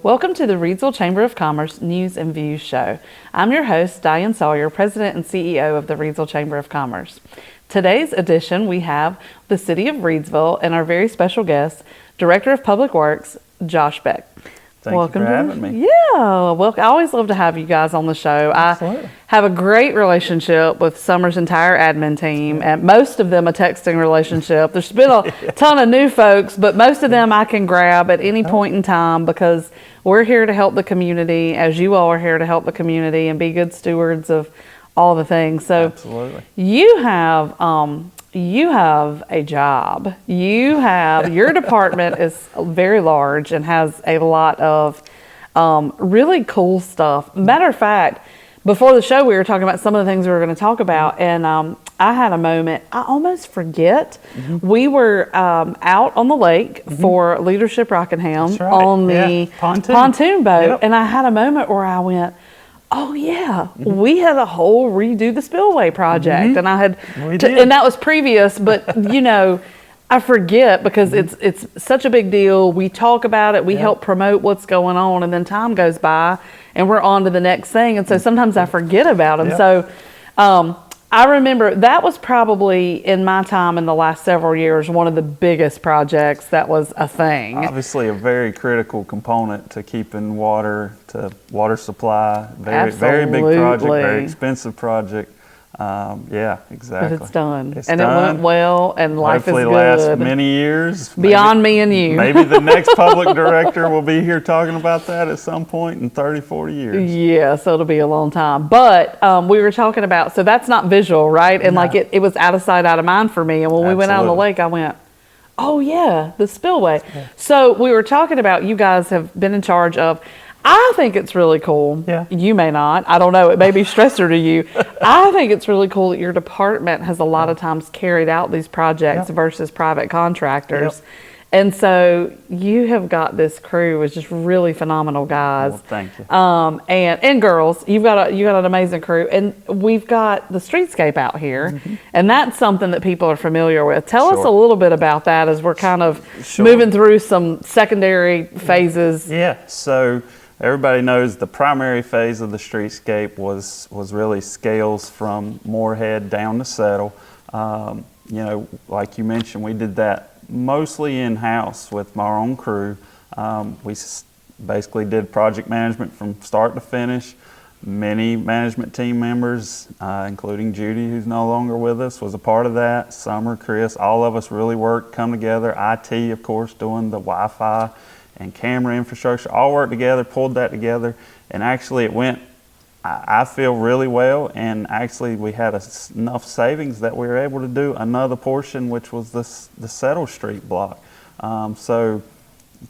Welcome to the Reidsville Chamber of Commerce News and Views show. I'm your host, Diane Sawyer, President and CEO of the Reidsville Chamber of Commerce. Today's edition, we have the City of Reidsville and our very special guest, Director of Public Works, Josh Beck. Welcome you for having me. Yeah, well, I always love to have you guys on the show. Absolutely. I have a great relationship with Summer's entire admin team, and most of them a texting relationship. There's been a ton of new folks, but most of them I can grab at any point in time because we're here to help the community, as you all are here to help the community and be good stewards of all the things. So absolutely. You have a job. Your department is very large and has a lot of really cool stuff. Matter of fact, before the show, we were talking about some of the things we were going to talk about, and I had a moment. I almost forget. We were out on the lake for Leadership Rockingham on the pontoon boat, and I had a moment where I went, oh yeah, we had a whole redo the spillway project, and and that was previous, but you know, I forget because it's such a big deal. We talk about it, we help promote what's going on, and then time goes by and we're on to the next thing, and so sometimes I forget about them. So I remember that was probably in my time in the last several years one of the biggest projects that was a thing. Obviously a very critical component to keeping water supply. Very big project, very expensive project. Yeah, exactly. But it's done. It went well, and life hopefully is good. Last many years. Beyond me and you. Maybe the next public director will be here talking about that at some point in 30, 40 years. Yeah, so it'll be a long time. But we were talking about, so that's not visual, right? And like it was out of sight, out of mind for me. And when we went out on the lake, I went, oh yeah, the spillway. Yeah. So we were talking about, you guys have been in charge of, I think it's really cool. Yeah. You may not. I don't know. It may be stressor to you. I think it's really cool that your department has a lot of times carried out these projects versus private contractors. And so you have got this crew with just really phenomenal guys. Well, thank you. And girls. You've got an amazing crew. And we've got the streetscape out here. And that's something that people are familiar with. Tell us a little bit about that as we're kind of moving through some secondary phases. Yeah. So everybody knows the primary phase of the streetscape was really scales from Moorhead down to Settle. You know, like you mentioned, we did that mostly in-house with our own crew. We basically did project management from start to finish. Many management team members, including Judy, who's no longer with us, was a part of that. Summer, Chris, all of us really come together. IT, of course, doing the Wi-Fi and camera infrastructure, all worked together, pulled that together, and actually it went, I feel, really well, and actually we had enough savings that we were able to do another portion, which was the Settle Street block. So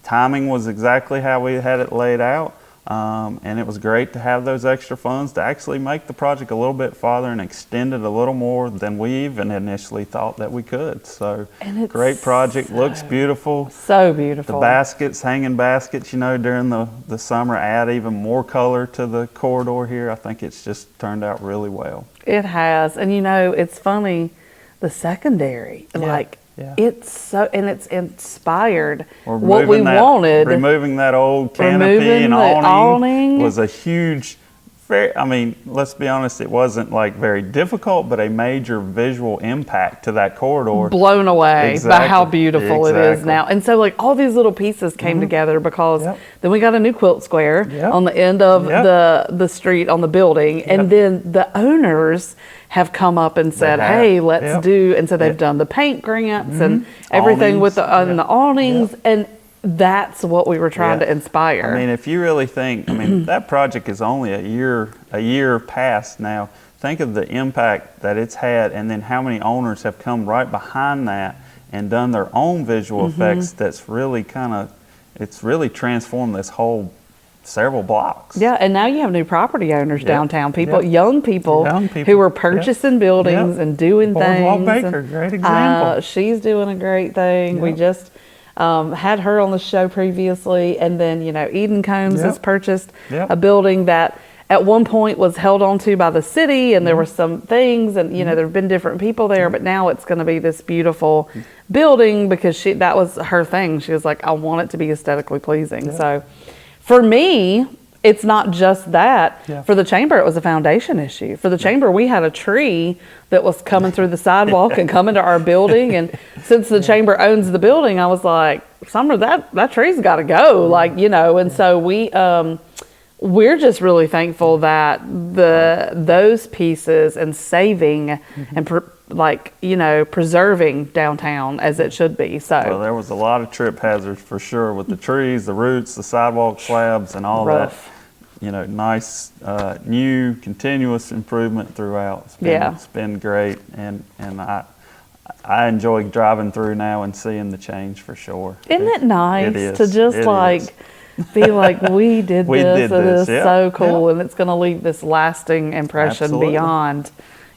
timing was exactly how we had it laid out, and it was great to have those extra funds to actually make the project a little bit farther and extend it a little more than we even initially thought that we could. So great project, looks beautiful. So beautiful. The hanging baskets, you know, during the summer add even more color to the corridor here. I think it's just turned out really well. It has. And you know, it's funny, the secondary, it's so, and it's inspired what we wanted. Removing that old canopy and awning was a huge, I mean, let's be honest, it wasn't like very difficult, but a major visual impact to that corridor. Blown away by how beautiful it is now. And so like all these little pieces came together because then we got a new quilt square on the end of the street on the building. And then the owners have come up and said, hey, let's do, and so they've done the paint grants and everything with the awnings, and that's what we were trying to inspire. I mean, if you really think, I mean, that project is only a year past now. Think of the impact that it's had, and then how many owners have come right behind that and done their own visual effects. That's really it's really transformed this whole several blocks. Yeah, and now you have new property owners downtown, young people who are purchasing buildings and doing things. Boardwalk Baker, great example. She's doing a great thing. We just had her on the show previously, and then, you know, Eden Combs has purchased a building that at one point was held onto by the city, and there were some things, and you know, there have been different people there, but now it's going to be this beautiful building because that was her thing. She was like, I want it to be aesthetically pleasing. So for me, it's not just that. Yeah. For the chamber, it was a foundation issue. For the chamber, we had a tree that was coming through the sidewalk and coming to our building. And since the chamber owns the building, I was like, Summer, that tree's got to go. Like, you know, and so we're just really thankful that those pieces and saving and preserving downtown as it should be. So well, there was a lot of trip hazards for sure with the trees, the roots, the sidewalk slabs, and all rough. that. You know, nice new continuous improvement throughout. It's been great, and I enjoy driving through now and seeing the change for sure. Isn't it nice it is. to just be like, we did this, it is so cool, and it's going to leave this lasting impression Absolutely. beyond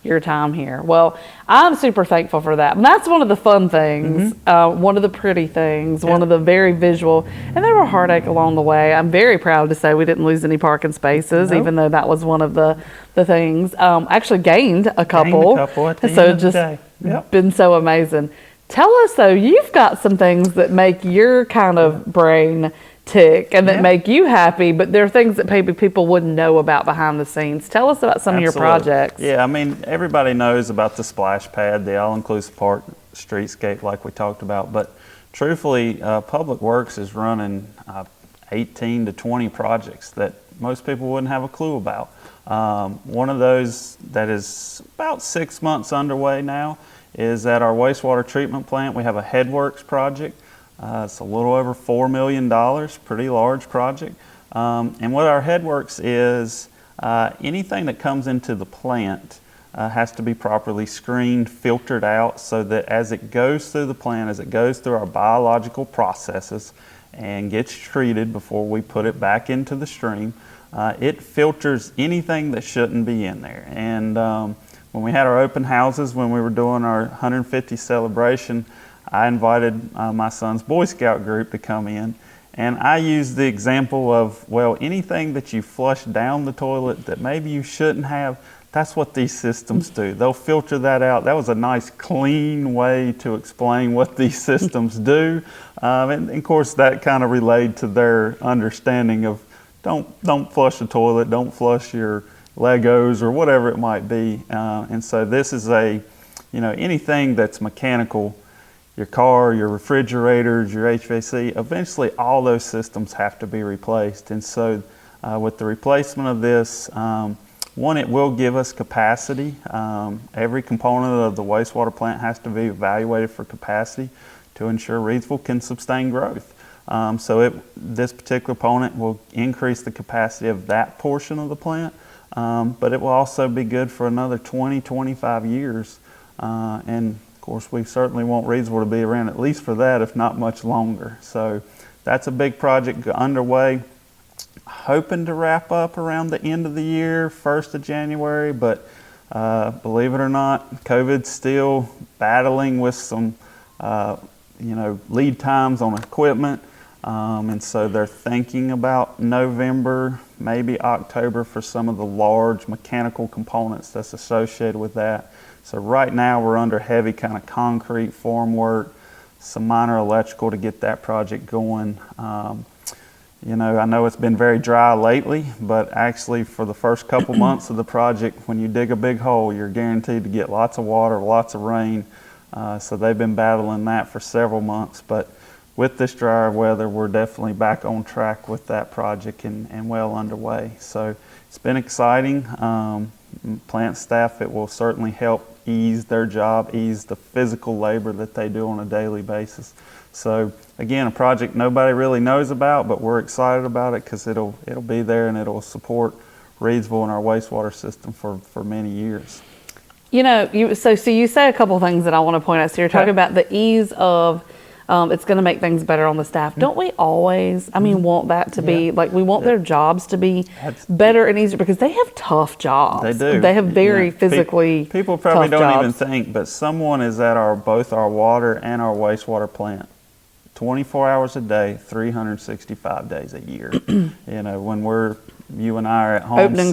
your time here. Well, I'm super thankful for that. And that's one of the fun things, one of the pretty things, one of the very visual, and there were heartache along the way. I'm very proud to say we didn't lose any parking spaces, even though that was one of the things. Actually gained a couple. At the so end of just the day. been so amazing. Tell us though, you've got some things that make your kind of brain tick and that make you happy, but there are things that maybe people wouldn't know about behind the scenes. Tell us about some of your projects. Yeah, I mean, everybody knows about the splash pad, the all-inclusive park streetscape like we talked about, but truthfully, Public Works is running 18 to 20 projects that most people wouldn't have a clue about. One of those that is about 6 months underway now is at our wastewater treatment plant. We have a headworks project. It's a little over $4 million, pretty large project. And what our headworks is, anything that comes into the plant has to be properly screened, filtered out, so that as it goes through the plant, as it goes through our biological processes and gets treated before we put it back into the stream, it filters anything that shouldn't be in there. And when we had our open houses, when we were doing our 150 celebration, I invited my son's Boy Scout group to come in, and I used the example of, well, anything that you flush down the toilet that maybe you shouldn't have, that's what these systems do. They'll filter that out. That was a nice, clean way to explain what these systems do. And of course, that kind of relayed to their understanding of don't flush the toilet, don't flush your Legos or whatever it might be. And so this is anything that's mechanical, your car, your refrigerators, your HVAC, eventually all those systems have to be replaced. And so with the replacement of this, one, it will give us capacity. Every component of the wastewater plant has to be evaluated for capacity to ensure Reidsville can sustain growth. This particular component will increase the capacity of that portion of the plant, but it will also be good for another 20, 25 years. And of course, we certainly want Reidsville to be around at least for that, if not much longer. So that's a big project underway. Hoping to wrap up around the end of the year, 1st of January, but believe it or not, COVID's still battling with some lead times on equipment. And so they're thinking about November, maybe October for some of the large mechanical components that's associated with that. So right now we're under heavy kind of concrete formwork, some minor electrical to get that project going. I know it's been very dry lately, but actually for the first couple months of the project, when you dig a big hole, you're guaranteed to get lots of water, lots of rain. So they've been battling that for several months. But with this drier weather, we're definitely back on track with that project and well underway. So it's been exciting. Plant staff, it will certainly help ease their job, ease the physical labor that they do on a daily basis. So again, a project nobody really knows about, but we're excited about it because it'll be there and it'll support Reidsville and our wastewater system for many years. You say a couple things that I want to point out. So you're talking about the ease of it's going to make things better on the staff. Don't we always, want that to be, we want their jobs to be better and easier because they have tough jobs. They do. They have very physically People probably tough don't jobs. even think, but someone is at both our water and our wastewater plant 24 hours a day, 365 days a year. When you and I are at home opening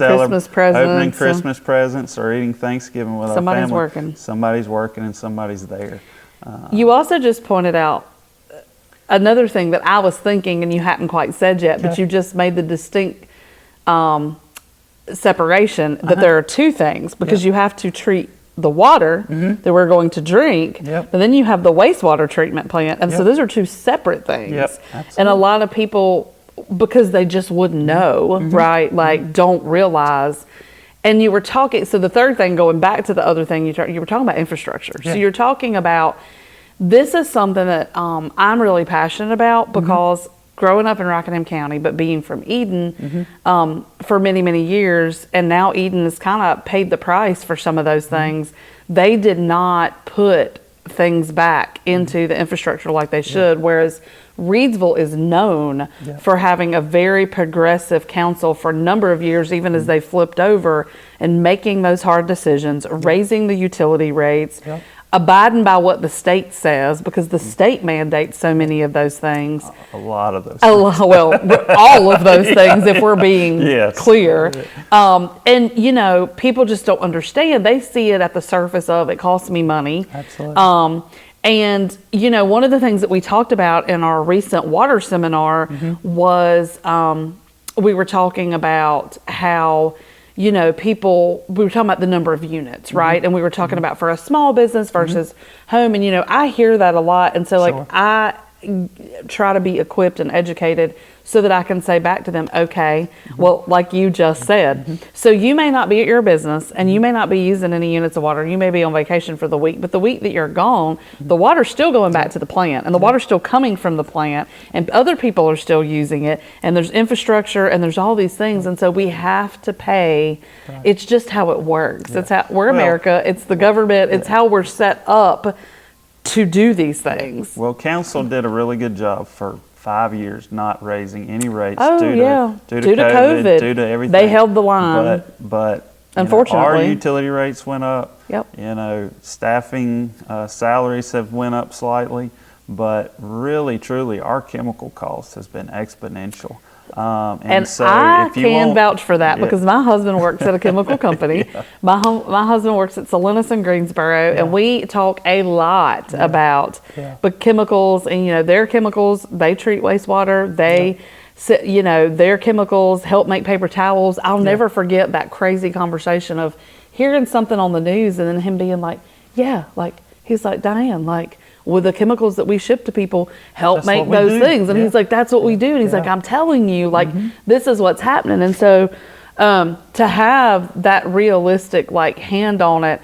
Christmas presents or eating Thanksgiving with our family. Working. Somebody's working and somebody's there. You also just pointed out another thing that I was thinking, and you hadn't quite said yet, but you just made the distinct separation that there are two things, because you have to treat the water that we're going to drink, but then you have the wastewater treatment plant, and so those are two separate things. And a lot of people, because they just wouldn't know, right? Like, don't realize. And you were talking, so the third thing, going back to the other thing, you were talking about infrastructure. So you're talking about, this is something that I'm really passionate about, because growing up in Rockingham County, but being from Eden for many, many years, and now Eden has kind of paid the price for some of those things. They did not put things back into the infrastructure like they should, whereas Reidsville is known for having a very progressive council for a number of years, even as they flipped over and making those hard decisions, raising the utility rates, abiding by what the state says, because the state mandates so many of those things. A lot of those things. Well, all of those things, if we're being clear. And, you know, people just don't understand. They see it at the surface of, it costs me money. Absolutely. And, you know, one of the things that we talked about in our recent water seminar was we were talking about how, you know, we were talking about the number of units, right? And we were talking about for a small business versus home. And, you know, I hear that a lot. And so, like, I try to be equipped and educated so that I can say back to them, okay, well, like you just said, so you may not be at your business and you may not be using any units of water. You may be on vacation for the week, but the week that you're gone, the water's still going back to the plant, and the water's still coming from the plant, and other people are still using it, and there's infrastructure and there's all these things. And so we have to pay. It's just how it works. It's how we're America. It's the government. It's how we're set up to do these things. Well, council did a really good job for 5 years not raising any rates due to COVID, due to everything. They held the line. But unfortunately, our utility rates went up. Yep. You know, staffing salaries have went up slightly, but really, truly, our chemical cost has been exponential. And so I if you can want, vouch for that because my husband works at a chemical company. My husband works at Salinas in Greensboro, and we talk a lot about but chemicals, and you know, their chemicals, they treat wastewater. They, you know, their chemicals help make paper towels. I'll never forget that crazy conversation of hearing something on the news and then him being like, like he's like, Diane, like, with the chemicals that we ship to people help make those things. And he's like, that's what we do. And he's like, I'm telling you, like, this is what's happening. And so to have that realistic, like, hand on it,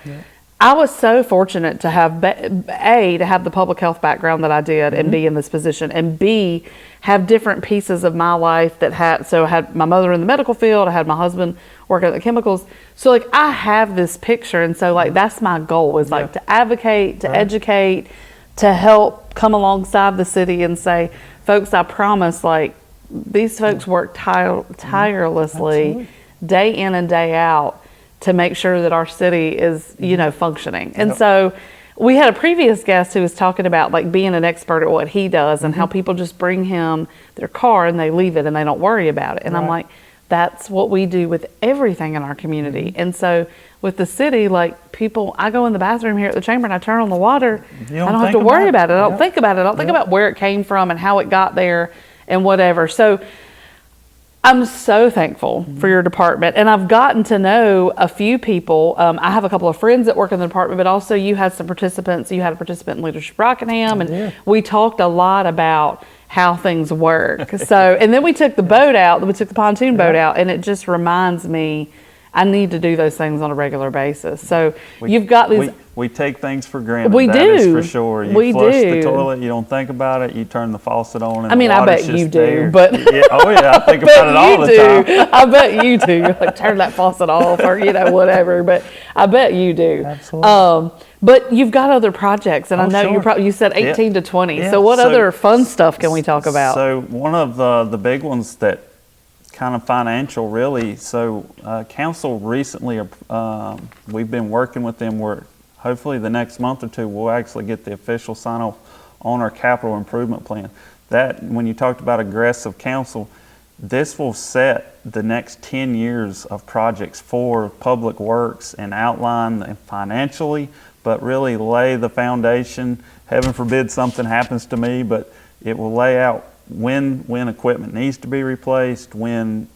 I was so fortunate to have, to have the public health background that I did and be in this position, and B, have different pieces of my life that I had my mother in the medical field, I had my husband working at the chemicals. So, like, I have this picture. And so, like, that's my goal, is like to advocate, to educate, to help come alongside the city and say, folks, I promise, like, these folks work tirelessly day in and day out to make sure that our city is, you know, functioning. And so we had a previous guest who was talking about, like, being an expert at what he does and how people just bring him their car and they leave it and they don't worry about it. And I'm like, that's what we do with everything in our community. And so with the city, like, people, I go in the bathroom here at the chamber and I turn on the water. I don't have to worry about it. I don't think about it. I don't think about where it came from and how it got there and whatever. So I'm so thankful for your department. And I've gotten to know a few people. I have a couple of friends that work in the department, but also you had some participants. You had a participant in Leadership Rockingham, and we talked a lot about how things work. So, and then we took the boat out, we took the pontoon boat out, and it just reminds me I need to do those things on a regular basis. So you've got these. We take things for granted. We that do. Is for sure. You flush the toilet, you don't think about it, you turn the faucet on, and I mean, the I water's bet you just do, there. but I think about it all the time. I bet you do. Like, turn that faucet off, or, you know, whatever. But I bet you do. Absolutely. But you've got other projects, and I know you said 18 to 20. So what other fun stuff can we talk about? So one of the big ones that kind of financial, really. So council recently, we've been working with them. Where hopefully the next month or two we'll actually get the official sign off on our capital improvement plan. That, when you talked about aggressive council, this will set the next 10 years of projects for public works and outline them financially, but really lay the foundation. Heaven forbid something happens to me, but it will lay out when equipment needs to be replaced, when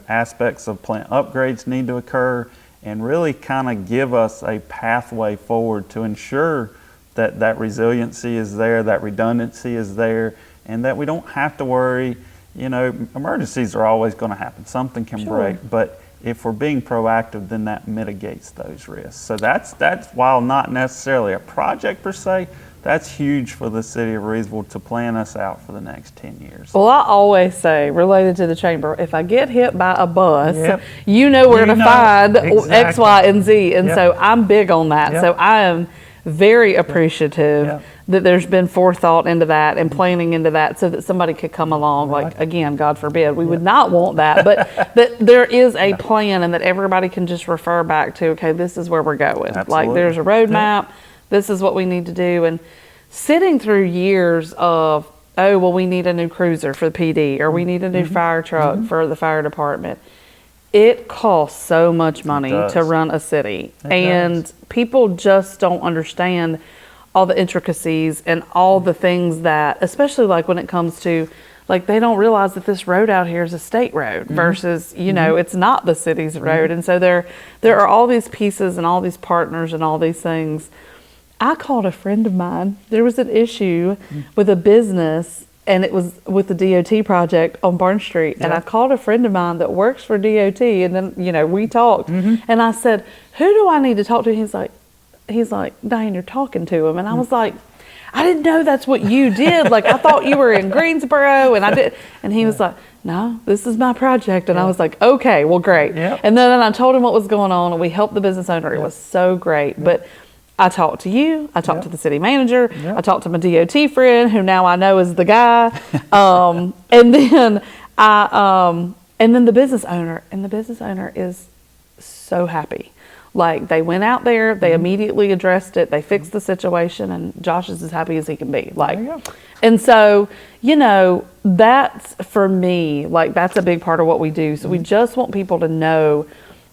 aspects of plant upgrades need to occur, and really kind of give us a pathway forward to ensure that resiliency is there, that redundancy is there, and that we don't have to worry. Emergencies are always going to happen. Something can break, but if we're being proactive, then that mitigates those risks. So that's while not necessarily a project per se, that's huge for the city of Reidsville to plan us out for the next 10 years. Well, I always say, related to the chamber, if I get hit by a bus, you know where to find X, Y, and Z. And so I'm big on that. So I am very appreciative that there's been forethought into that and planning into that so that somebody could come along. Like, again, God forbid, we would not want that, but that there is a plan and that everybody can just refer back to, okay, this is where we're going. Absolutely. Like, there's a roadmap. This is what we need to do. And sitting through years of, oh, well, we need a new cruiser for the PD, or we need a new fire truck for the fire department. It costs so much money to run a city. And people just don't understand all the intricacies and all the things that, especially like when it comes to, like, they don't realize that this road out here is a state road versus, it's not the city's road. And so there are all these pieces and all these partners and all these things. I called a friend of mine. There was an issue with a business, and it was with the DOT project on Barn Street. And I called a friend of mine that works for DOT, and then, we talked. And I said, who do I need to talk to? He's like, Diane, you're talking to him. And I was like, I didn't know that's what you did. Like, I thought you were in Greensboro, and I did. And he was like, no, this is my project. And I was like, okay, well, great. And then I told him what was going on, and we helped the business owner. It was so great. But I talked to you, I talked to the city manager, I talked to my DOT friend, who now I know is the guy. And then and then the business owner, and the business owner is so happy. Like, they went out there, they immediately addressed it, they fixed the situation, and Josh is as happy as he can be. Like, and so, that's, for me, like, that's a big part of what we do. So we just want people to know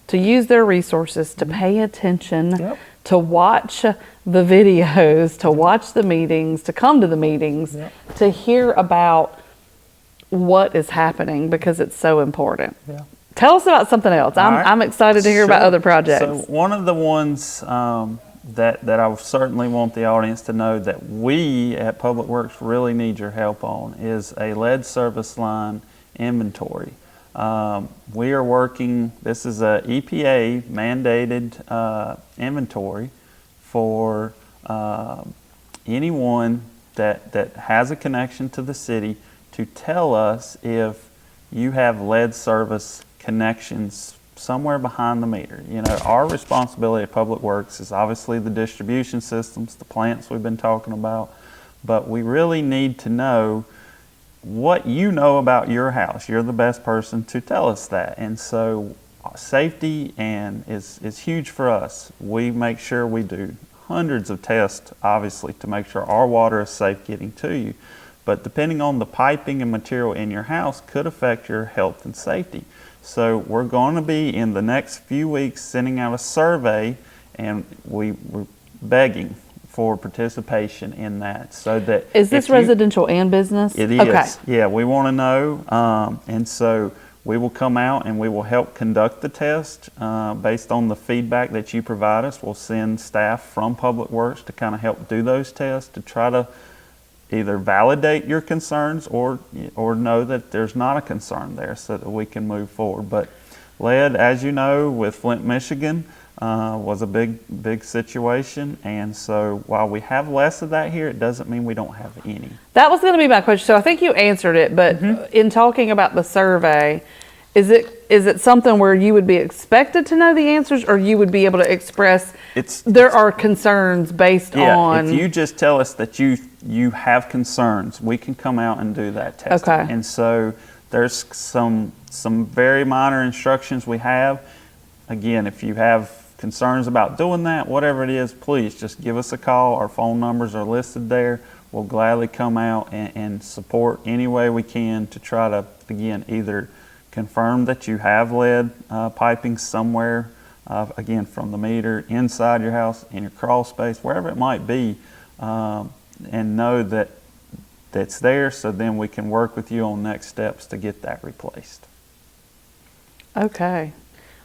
to use their resources, to pay attention, to watch the videos, to watch the meetings, to come to the meetings, to hear about what is happening, because it's so important. Tell us about something else. I'm excited to hear about other projects. So one of the ones that I certainly want the audience to know that we at Public Works really need your help on is a lead service line inventory. We are working, this is a EPA mandated inventory for anyone that has a connection to the city to tell us if you have lead service connections somewhere behind the meter. Our responsibility at Public Works is obviously the distribution systems, the plants we've been talking about, but we really need to know what you know about your house. You're the best person to tell us that. And so safety is huge for us. We make sure we do hundreds of tests, obviously, to make sure our water is safe getting to you. But depending on the piping and material in your house could affect your health and safety. So we're going to be, in the next few weeks, sending out a survey, and we're begging for participation in that, so that is this residential and business? It is. Okay. Yeah, we want to know, and so we will come out and we will help conduct the test based on the feedback that you provide us. We'll send staff from Public Works to kind of help do those tests to try to either validate your concerns or know that there's not a concern there, so that we can move forward. But lead, as you know, with Flint, Michigan, was a big situation, and so while we have less of that here, it doesn't mean we don't have any. That was going to be my question. So I think you answered it, but in talking about the survey, is it something where you would be expected to know the answers, or you would be able to express there are concerns based on? If you just tell us that you have concerns, we can come out and do that testing. Okay. And so there's some very minor instructions we have. Again, if you have concerns about doing that, whatever it is, please just give us a call. Our phone numbers are listed there. We'll gladly come out and support any way we can to try to, again, either confirm that you have lead piping somewhere, again, from the meter, inside your house, in your crawl space, wherever it might be, and know that that's there, so then we can work with you on next steps to get that replaced. Okay.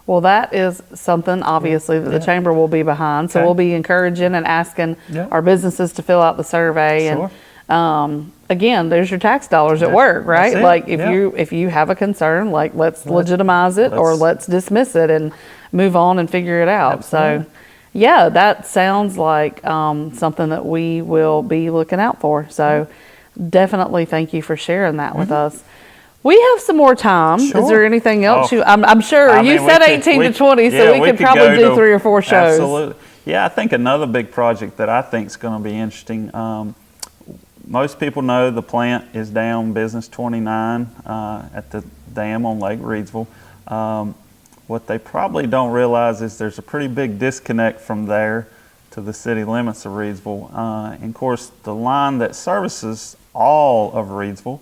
Well, that is something obviously that the chamber will be behind. So we'll be encouraging and asking our businesses to fill out the survey. Sure. And again, there's your tax dollars at work, right? Like if you have a concern, like let's legitimize it or let's dismiss it and move on and figure it out. Absolutely. So yeah, that sounds like something that we will be looking out for. So definitely thank you for sharing that with us. We have some more time. Sure. Is there anything else Oh, I'm sure I you mean, said 18 to 20, so we could probably go do to 3 or 4 shows. Absolutely. Yeah, I think another big project that I think is going to be interesting. Most people know the plant is down Business 29 at the dam on Lake Reidsville. What they probably don't realize is there's a pretty big disconnect from there to the city limits of Reidsville. And of course, the line that services all of Reidsville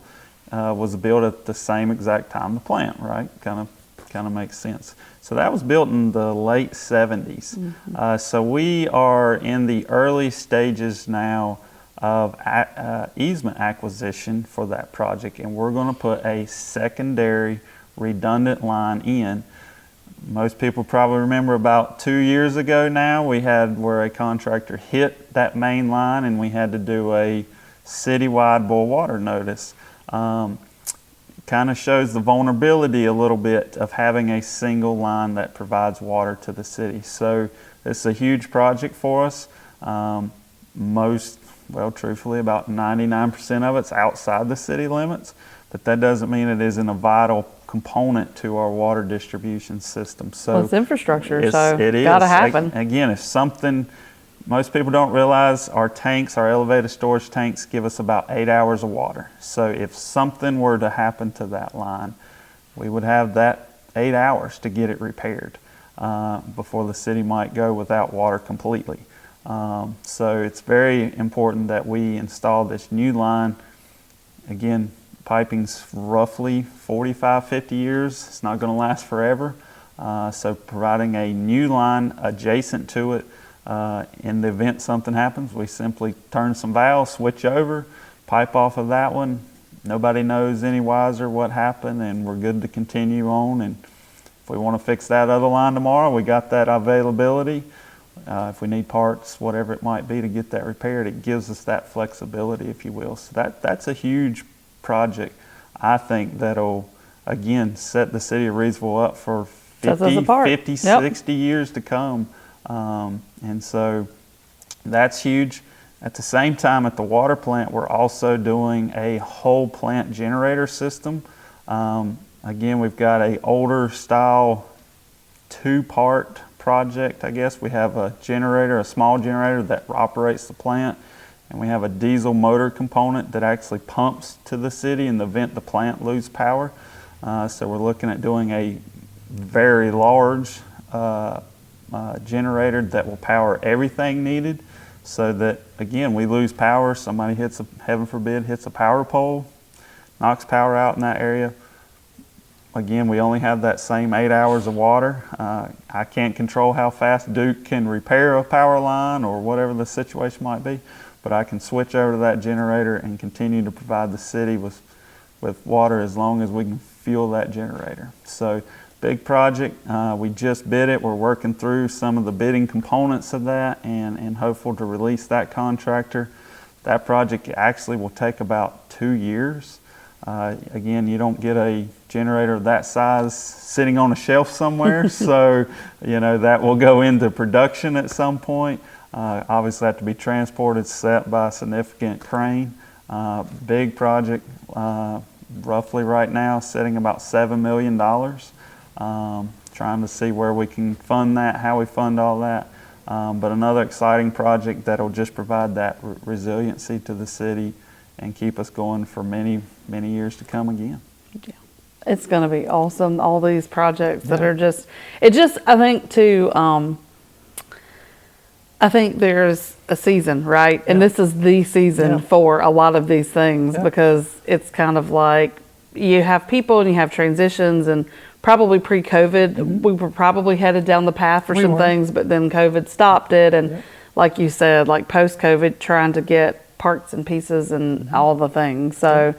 was built at the same exact time the plant, right? Kind of makes sense. So that was built in the late 70s. So we are in the early stages now of easement acquisition for that project, and we're going to put a secondary redundant line in. Most people probably remember about 2 years ago now, we had where a contractor hit that main line and we had to do a citywide boil water notice. Kind of shows the vulnerability a little bit of having a single line that provides water to the city. So it's a huge project for us. Truthfully, about 99% of it's outside the city limits, but that doesn't mean it isn't a vital component to our water distribution system. So it's infrastructure, so it is. Gotta happen. Again, if something, most people don't realize our tanks, our elevated storage tanks give us about 8 hours of water. So if something were to happen to that line, we would have that 8 hours to get it repaired before the city might go without water completely. So it's very important that we install this new line. Again, piping's roughly 45, 50 years. It's not going to last forever. So providing a new line adjacent to it, in the event something happens, we simply turn some valves, switch over, pipe off of that one. Nobody knows any wiser what happened, and we're good to continue on. And if we want to fix that other line tomorrow, we got that availability. If we need parts, whatever it might be to get that repaired, it gives us that flexibility, if you will. So that's a huge project, I think, that'll, again, set the city of Reidsville up for 50, 60 years to come. And so that's huge. At the same time, at the water plant, we're also doing a whole plant generator system. Again, we've got a older style 2-part project, I guess. We have a generator, a small generator that operates the plant, and we have a diesel motor component that actually pumps to the city in the event the plant lose power. So we're looking at doing a very large generator that will power everything needed, so that, again, we lose power, somebody hits heaven forbid, hits a power pole, knocks power out in that area. Again, we only have that same 8 hours of water. I can't control how fast Duke can repair a power line or whatever the situation might be, but I can switch over to that generator and continue to provide the city with water as long as we can fuel that generator. So big project. We just bid it. We're working through some of the bidding components of that and hopeful to release that contractor. That project actually will take about 2 years. Again, you don't get a generator of that size sitting on a shelf somewhere, so that will go into production at some point. Obviously have to be transported, set by a significant crane. Big project, roughly right now sitting about $7 million. Trying to see where we can fund that, how we fund all that. But another exciting project that'll just provide that resiliency to the city and keep us going for many, many years to come again. Yeah. It's going to be awesome. All these projects that are I think too, I think there's a season, right? And this is the season for a lot of these things because it's kind of like you have people and you have transitions, and probably pre-COVID, we were probably headed down the path for some things, but then COVID stopped it. And like you said, like post-COVID, trying to get parts and pieces and all the things. So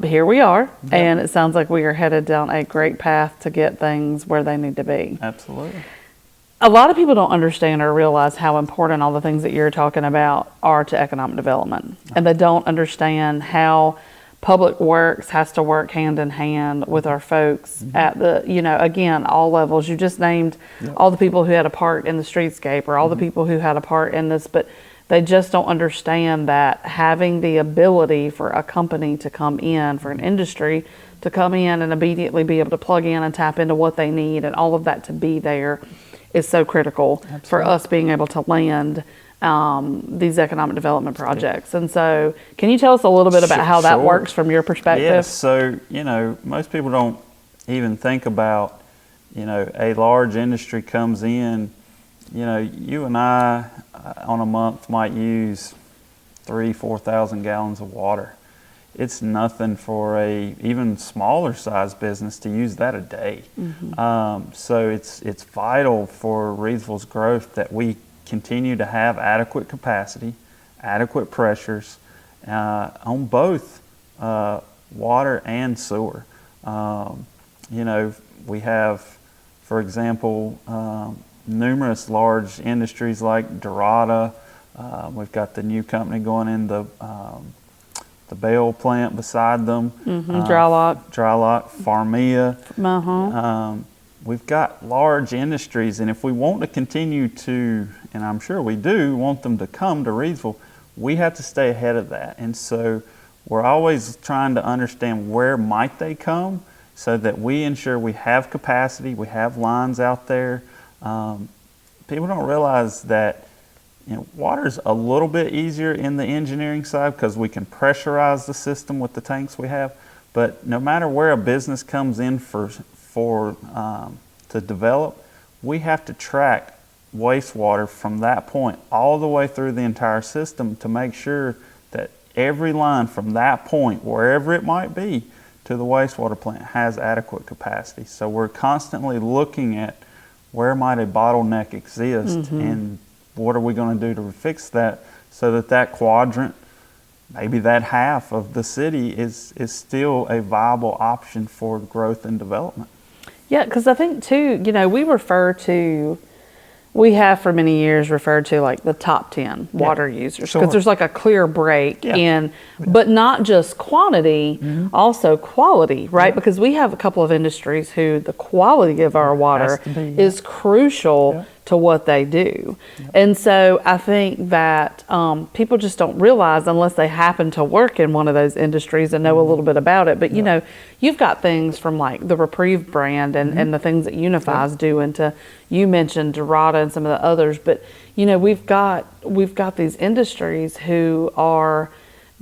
here we are, and it sounds like we are headed down a great path to get things where they need to be. Absolutely. A lot of people don't understand or realize how important all the things that you're talking about are to economic development. And they don't understand how Public Works has to work hand in hand with our folks at the, again, all levels. You just named all the people who had a part in the streetscape, or all the people who had a part in this, but they just don't understand that having the ability for a company to come in, for an industry to come in and immediately be able to plug in and tap into what they need and all of that to be there is so critical for us being able to land these economic development projects. And so can you tell us a little bit about how that works from your perspective? Yes, so, most people don't even think about, a large industry comes in, you and I on a month might use 3,000-4,000 gallons of water. It's nothing for a even smaller size business to use that a day. So it's vital for Reidsville's growth that we continue to have adequate capacity, adequate pressures on both water and sewer. We have, for example, numerous large industries like Dorada. We've got the new company going in the Bale plant beside them. Drylock, Farmia. We've got large industries, and if we want to continue to, and I'm sure we do, want them to come to Reidsville, we have to stay ahead of that. And so we're always trying to understand where might they come so that we ensure we have capacity, we have lines out there. People don't realize that water's a little bit easier in the engineering side because we can pressurize the system with the tanks we have. But no matter where a business comes in to develop, we have to track wastewater from that point all the way through the entire system to make sure that every line from that point, wherever it might be, to the wastewater plant has adequate capacity. So we're constantly looking at where might a bottleneck exist and what are we going to do to fix that so that quadrant, maybe that half of the city is still a viable option for growth and development. Yeah, because I think too, we have for many years referred to like the top 10 water users, because there's like a clear break in, but not just quantity, also quality, right? Because we have a couple of industries who the quality of our water is crucial to what they do. And so I think that people just don't realize unless they happen to work in one of those industries and know a little bit about it. But you've got things from like the Reprieve brand and the things that Unify's doing to, you mentioned Dorada and some of the others, but we've got these industries who are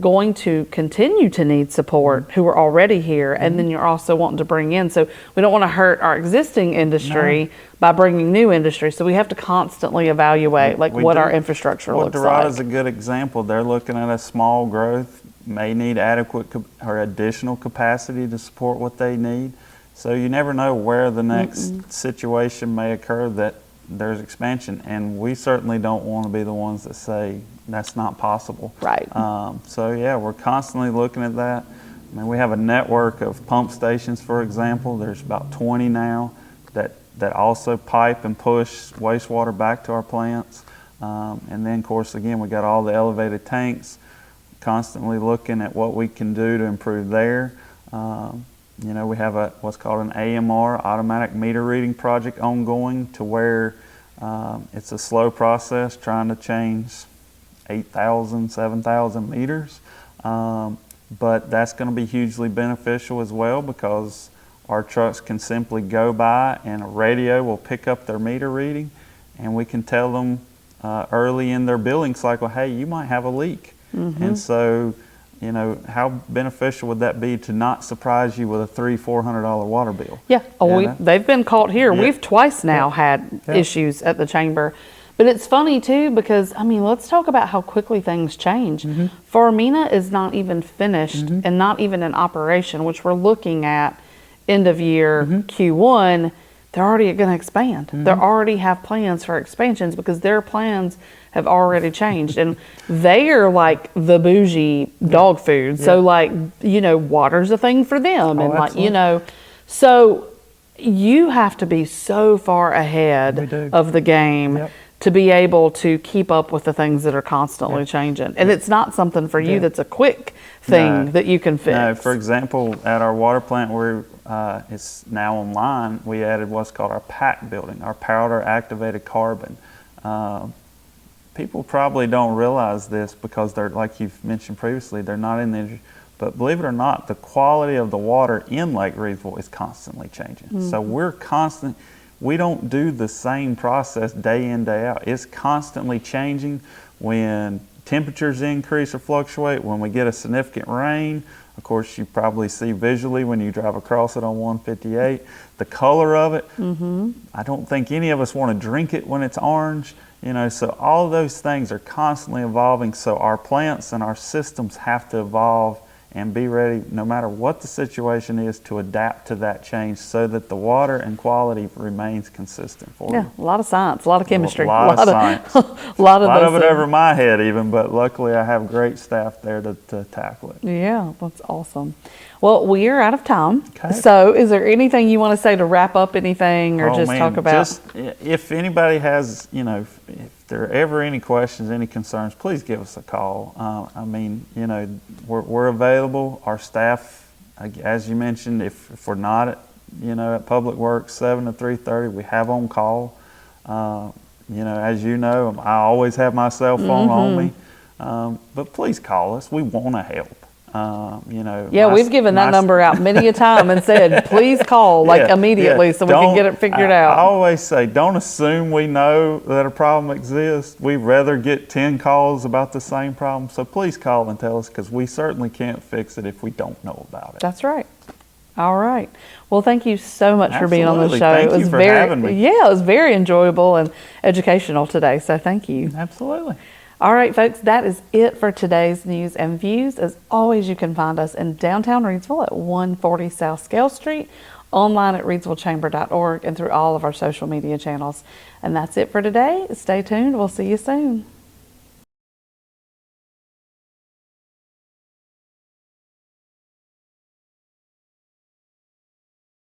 going to continue to need support, who are already here, and then you're also wanting to bring in. So we don't want to hurt our existing industry by bringing new industry. So we have to constantly evaluate what our infrastructure looks like. Dorada's a good example. They're looking at a small growth, may need adequate or additional capacity to support what they need. So you never know where the next situation may occur that there's expansion, and we certainly don't want to be the ones that say that's not possible. Right. We're constantly looking at that. I mean, we have a network of pump stations, for example. There's about 20 now that also pipe and push wastewater back to our plants. And then, of course, again, we got all the elevated tanks, constantly looking at what we can do to improve there. We have what's called an AMR, automatic meter reading project, ongoing, to where it's a slow process trying to change 8,000, 7,000 meters. But that's going to be hugely beneficial as well, because our trucks can simply go by and a radio will pick up their meter reading, and we can tell them early in their billing cycle, hey, you might have a leak. And so, how beneficial would that be to not surprise you with a $300-400 water bill? They've been caught here. We've twice now had issues at the chamber. But it's funny too, because let's talk about how quickly things change. Farmina is not even finished and not even in operation, which we're looking at end of year Q1. they're already going to expand. They already have plans for expansions because their plans have already changed. And they are like the bougie dog food. So like, you know, water's a thing for them. And like, you know, so you have to be so far ahead of the game to be able to keep up with the things that are constantly changing. And it's not something for you that's a quick thing that you can fix. No, for example, at our water plant where it's now online, we added what's called our PAC building, our powder activated carbon. People probably don't realize this because they're, like you've mentioned previously, they're not in the industry. But believe it or not, the quality of the water in Lake Reidsville is constantly changing. So we don't do the same process day in, day out. It's constantly changing when temperatures increase or fluctuate, when we get a significant rain. Of course, you probably see visually when you drive across it on 158, the color of it. I don't think any of us want to drink it when it's orange. You know, so all of those things are constantly evolving. So our plants and our systems have to evolve and be ready, no matter what the situation is, to adapt to that change so that the water and quality remains consistent for you. A lot of science, a lot of chemistry. A lot of science. a lot of it over my head even, but luckily I have great staff there to tackle it. Yeah, that's awesome. Well, we are out of time. Okay. So is there anything you want to say to wrap up anything or talk about? Just if anybody has, you know, if there are ever any questions, any concerns, please give us a call. I mean, you know, we're available. Our staff, as you mentioned, if we're not at, you know, at Public Works 7 to 3:30, we have on call. You know, as you know, I always have my cell phone on me. But please call us. We want to help. You know, we've given that number out many a time and said, please call immediately so we can get it figured out. I always say, don't assume we know that a problem exists. We'd rather get 10 calls about the same problem. So please call and tell us, because we certainly can't fix it if we don't know about it. That's right. All right. Well, thank you so much for being on the show. Thank you for having me. Yeah, it was very enjoyable and educational today. So thank you. Absolutely. All right, folks, that is it for today's News and Views. As always, you can find us in downtown Reidsville at 140 South Scale Street, online at reidsvillechamber.org, and through all of our social media channels. And that's it for today. Stay tuned. We'll see you soon.